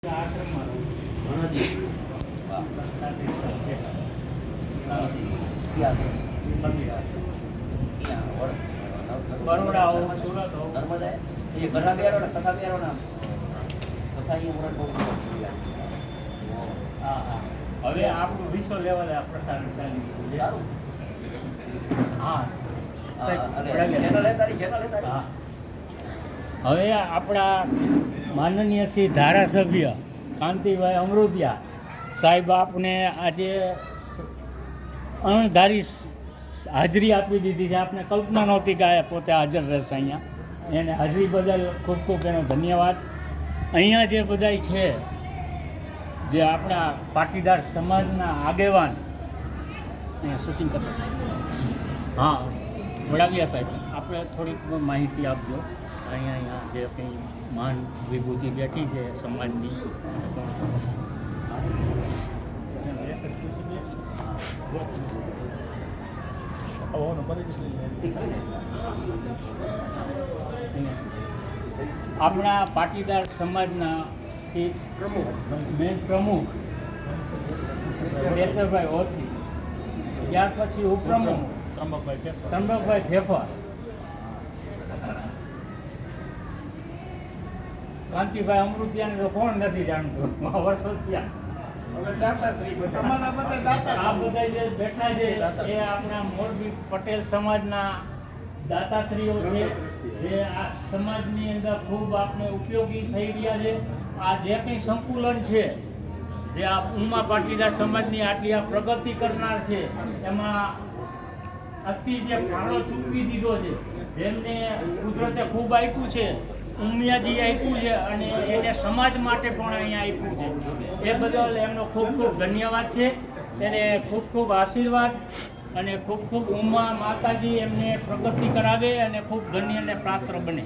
આશ્રમમાં બરોડા હો સુરત હો નર્મદા એ કથા બેરો ને કથા બેરો નામ કથા એ ઉમર બહુ હા હા હવે આપણું વિશ્વ લેવલે આ પ્રસારણ ચાલી રહ્યું છે. સારું હા ચેનલ હે તારી હા હવે આપણા માનનીય શ્રી ધારાસભ્ય કાંતિભાઈ અમૃતિયા સાહેબ આપને આજે અણધારી હાજરી આપી દીધી છે. આપને કલ્પના નહોતી કે આ પોતે હાજર રહેશે અહીંયા. એને હાજરી બદલ ખૂબ ખૂબ એનો ધન્યવાદ. અહીંયા જે બધાય છે જે આપણા પાટીદાર સમાજના આગેવાન અહીંયા શૂટિંગ કરતા હા વડાવિયા સાહેબ આપણે થોડીક માહિતી આપજો. અહીંયા જે કંઈ મહાન વિભૂતિ બેઠી છે સમાજની આપણા પાટીદાર સમાજના શ્રી મેન પ્રમુખ બેચરભાઈ ઓથી, ત્યાર પછી ઉપપ્રમુખ ત્રંબકભાઈ ફેફર, કાંતિભાઈ અમૃતિયાને તો કોણ નથી જાણતું વર્ષો થયા. આ બધા જે બેઠા છે એ આપણા મોરબી પટેલ સમાજના દાતાશ્રીઓ છે જે આ સમાજની અંદર ખૂબ આપણે ઉપયોગી થઈ રહ્યા છે. આ જે કંઈ સંકુલન છે જે આ ઉમા પાટીદાર સમાજની આટલી આ પ્રગતિ કરનાર છે એમાં અતિ જે ફાળો ચૂકવી દીધો છે, જેમને કુદરતે ખૂબ આપ્યું છે, ઉમિયાજી આપ્યું છે અને એને સમાજ માટે પણ અહીંયા આપ્યું છે. એ બદલ એમનો ખૂબ ખૂબ ધન્યવાદ છે. એને ખૂબ ખૂબ આશીર્વાદ અને ખૂબ ખૂબ ઉમા માતાજી એમને પ્રગતિ કરાવે અને ખૂબ ધન્ય અને પાત્ર બને.